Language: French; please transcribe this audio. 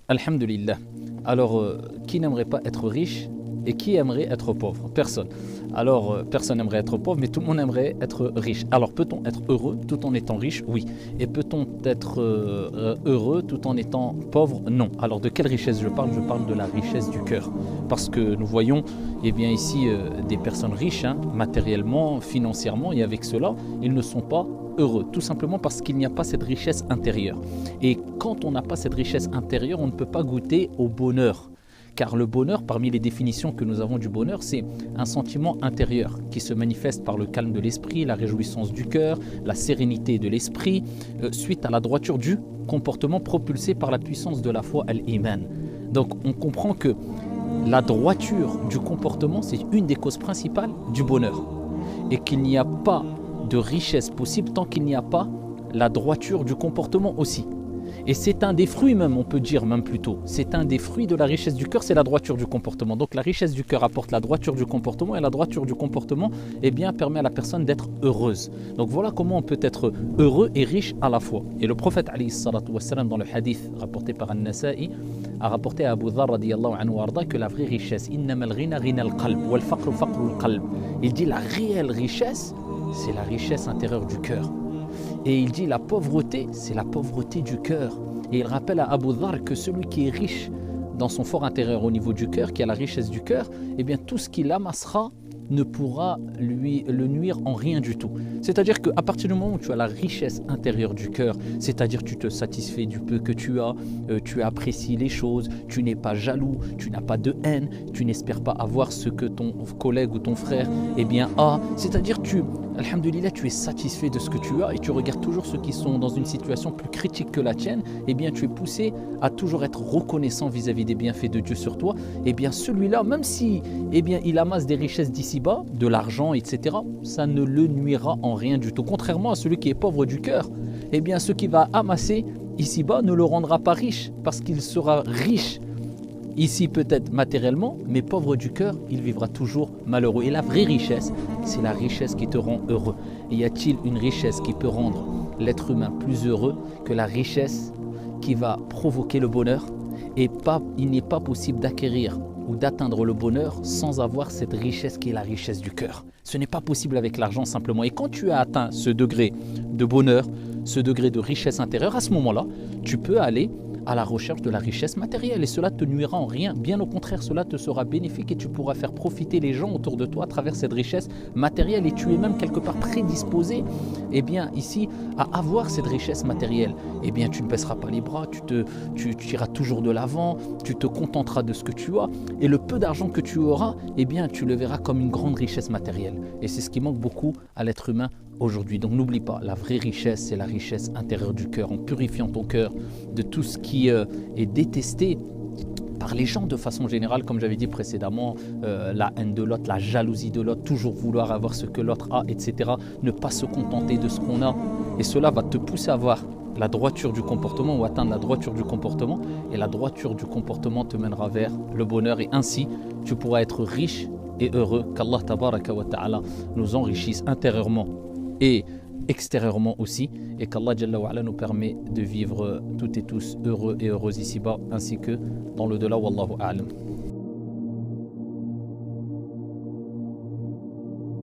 Alhamdulillah. Alors, qui n'aimerait pas être riche et qui aimerait être pauvre? Personne. Alors, personne n'aimerait être pauvre, mais tout le monde aimerait être riche. Alors, peut-on être heureux tout en étant riche? Oui. Et peut-on être heureux tout en étant pauvre? Non. Alors, de quelle richesse je parle? Je parle de la richesse du cœur. Parce que nous voyons, eh bien, ici, des personnes riches, matériellement, financièrement, et avec cela, ils ne sont pas heureux, tout simplement parce qu'il n'y a pas cette richesse intérieure. Et quand on n'a pas cette richesse intérieure, on ne peut pas goûter au bonheur. Car le bonheur, parmi les définitions que nous avons du bonheur, c'est un sentiment intérieur qui se manifeste par le calme de l'esprit, la réjouissance du cœur, la sérénité de l'esprit, suite à la droiture du comportement propulsé par la puissance de la foi, al-Iman. Donc on comprend que la droiture du comportement, c'est une des causes principales du bonheur. Et qu'il n'y a pas de richesse possible tant qu'il n'y a pas la droiture du comportement aussi. Et c'est un des fruits même, on peut dire même plutôt, c'est un des fruits de la richesse du cœur, c'est la droiture du comportement. Donc la richesse du cœur apporte la droiture du comportement et la droiture du comportement permet à la personne d'être heureuse. Donc voilà comment on peut être heureux et riche à la fois. Et le prophète alayhi salatu wassalam, dans le hadith rapporté par An-Nasa'i, a rapporté à Abu Dharr radiyallahu anhu arda que la vraie richesse, innamal ghina ghina al-qalb wal faqru faqru al-qalb. Il dit la réelle richesse, c'est la richesse intérieure du cœur. Et il dit la pauvreté, c'est la pauvreté du cœur. Et il rappelle à Abu Dharr que celui qui est riche dans son fort intérieur au niveau du cœur, qui a la richesse du cœur, eh bien tout ce qu'il amassera ne pourra lui le nuire en rien du tout. C'est-à-dire qu'à partir du moment où tu as la richesse intérieure du cœur, c'est-à-dire tu te satisfais du peu que tu as, tu apprécies les choses, tu n'es pas jaloux, tu n'as pas de haine, tu n'espères pas avoir ce que ton collègue ou ton frère a. C'est-à-dire alhamdulillah, tu es satisfait de ce que tu as et tu regardes toujours ceux qui sont dans une situation plus critique que la tienne, tu es poussé à toujours être reconnaissant vis-à-vis des bienfaits de Dieu sur toi. Celui-là, même si il amasse des richesses d'ici bas, de l'argent, etc., ça ne le nuira en rien du tout. Contrairement à celui qui est pauvre du cœur, ce qu'il va amasser ici-bas ne le rendra pas riche, parce qu'il sera riche ici peut-être matériellement, mais pauvre du cœur, il vivra toujours malheureux. Et la vraie richesse, c'est la richesse qui te rend heureux. Et y a-t-il une richesse qui peut rendre l'être humain plus heureux que la richesse qui va provoquer le bonheur? Il n'est pas possible d'acquérir ou d'atteindre le bonheur sans avoir cette richesse qui est la richesse du cœur. Ce n'est pas possible avec l'argent simplement. Et quand tu as atteint ce degré de bonheur, ce degré de richesse intérieure, à ce moment-là, tu peux aller à la recherche de la richesse matérielle et cela te nuira en rien. Bien au contraire, cela te sera bénéfique et tu pourras faire profiter les gens autour de toi à travers cette richesse matérielle et tu es même quelque part prédisposé ici à avoir cette richesse matérielle. Tu ne baisseras pas les bras, tu iras toujours de l'avant, tu te contenteras de ce que tu as et le peu d'argent que tu auras, tu le verras comme une grande richesse matérielle. Et c'est ce qui manque beaucoup à l'être humain aujourd'hui. Donc n'oublie pas, la vraie richesse, c'est la richesse intérieure du cœur, en purifiant ton cœur de tout ce qui est détesté par les gens de façon générale, comme j'avais dit précédemment, la haine de l'autre, la jalousie de l'autre, toujours vouloir avoir ce que l'autre a, etc. Ne pas se contenter de ce qu'on a. Et cela va te pousser à avoir la droiture du comportement ou atteindre la droiture du comportement. Et la droiture du comportement te mènera vers le bonheur. Et ainsi, tu pourras être riche et heureux. Qu'Allah tabaraka wa ta'ala nous enrichisse intérieurement et extérieurement aussi, et qu'Allah Jalla wa Ala nous permet de vivre toutes et tous heureux et heureuses ici-bas, ainsi que dans le delà. Wallahu a'lam.